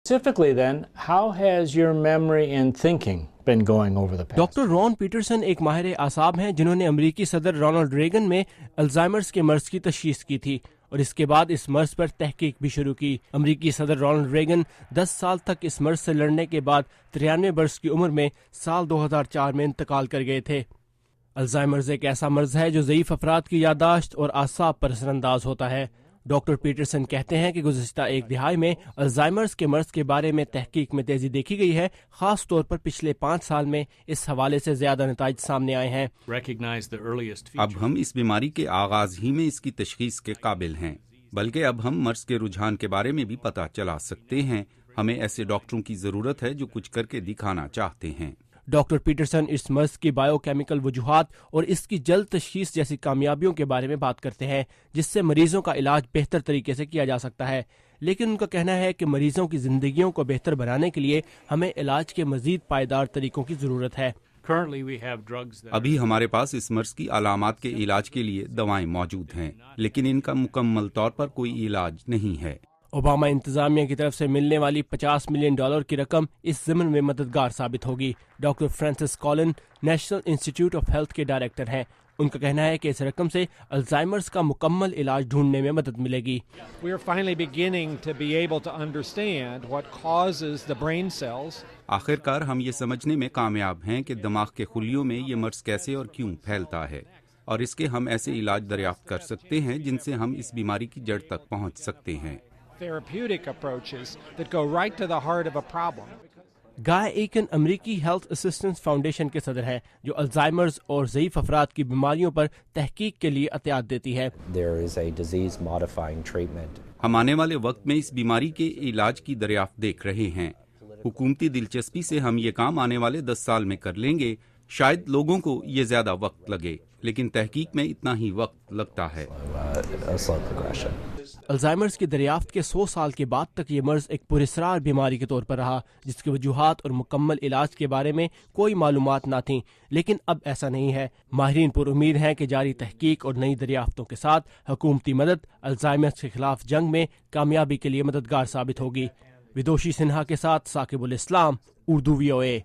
Specifically then, how has your memory and thinking been going over the past? Doctor Ron Peterson ایک ماہر اعصاب ہیں جنہوں نے امریکی صدر رونلڈ ریگن میں الزائمرز کے مرض کی تشخیص کی تھی اور اس کے بعد اس مرض پر تحقیق بھی شروع کی۔ امریکی صدر رونلڈ ریگن 10 سال تک اس مرض سے لڑنے کے بعد 93 برس کی عمر میں سال 2004 میں انتقال کر گئے تھے۔ الزائمرز ایک ایسا مرض ہے جو ضعیف افراد کی یادداشت اور اعصاب پر اثر انداز ہوتا ہے۔ ڈاکٹر پیٹرسن کہتے ہیں کہ گزشتہ ایک دہائی میں الزائمرز کے مرض کے بارے میں تحقیق میں تیزی دیکھی گئی ہے، خاص طور پر پچھلے 5 سال میں اس حوالے سے زیادہ نتائج سامنے آئے ہیں۔ اب ہم اس بیماری کے آغاز ہی میں اس کی تشخیص کے قابل ہیں، بلکہ اب ہم مرض کے رجحان کے بارے میں بھی پتہ چلا سکتے ہیں۔ ہمیں ایسے ڈاکٹروں کی ضرورت ہے جو کچھ کر کے دکھانا چاہتے ہیں۔ ڈاکٹر پیٹرسن اس مرض کی بائیو کیمیکل وجوہات اور اس کی جلد تشخیص جیسی کامیابیوں کے بارے میں بات کرتے ہیں جس سے مریضوں کا علاج بہتر طریقے سے کیا جا سکتا ہے، لیکن ان کا کہنا ہے کہ مریضوں کی زندگیوں کو بہتر بنانے کے لیے ہمیں علاج کے مزید پائیدار طریقوں کی ضرورت ہے۔ ابھی ہمارے پاس اس مرض کی علامات کے علاج کے لیے دوائیں موجود ہیں، لیکن ان کا مکمل طور پر کوئی علاج نہیں ہے۔ اوباما انتظامیہ کی طرف سے ملنے والی $50 ملین کی رقم اس ضمن میں مددگار ثابت ہوگی۔ ڈاکٹر فرانسس کولن نیشنل انسٹی ٹیوٹ آف ہیلتھ کے ڈائریکٹر ہیں۔ ان کا کہنا ہے کہ اس رقم سے الزائمرز کا مکمل علاج ڈھونڈنے میں مدد ملے گی۔ آخر کار ہم یہ سمجھنے میں کامیاب ہیں کہ دماغ کے خلیوں میں یہ مرض کیسے اور کیوں پھیلتا ہے، اور اس کے ہم ایسے علاج دریافت کر سکتے ہیں جن سے ہم اس بیماری کی جڑ تک پہنچ سکتے ہیں۔ گائے ایکن امریکی ہیلتھ اسسٹنس فاؤنڈیشن کے صدر ہیں جو الزائمرز اور ضعیف افراد کی بیماریوں پر تحقیق کے لیے عطیات دیتی ہے۔ ہم آنے والے وقت میں اس بیماری کے علاج کی دریافت دیکھ رہے ہیں۔ حکومتی دلچسپی سے ہم یہ کام آنے والے 10 سال میں کر لیں گے۔ شاید لوگوں کو یہ زیادہ وقت لگے، لیکن تحقیق میں اتنا ہی وقت لگتا ہے۔ الزائمرز کی دریافت کے 100 سال کے بعد تک یہ مرض ایک پراسرار بیماری کے طور پر رہا جس کی وجوہات اور مکمل علاج کے بارے میں کوئی معلومات نہ تھیں، لیکن اب ایسا نہیں ہے۔ ماہرین پر امید ہیں کہ جاری تحقیق اور نئی دریافتوں کے ساتھ حکومتی مدد الزائمرز کے خلاف جنگ میں کامیابی کے لیے مددگار ثابت ہوگی۔ ودوشی سنہا کے ساتھ ثاقب الاسلام، اردو VOA۔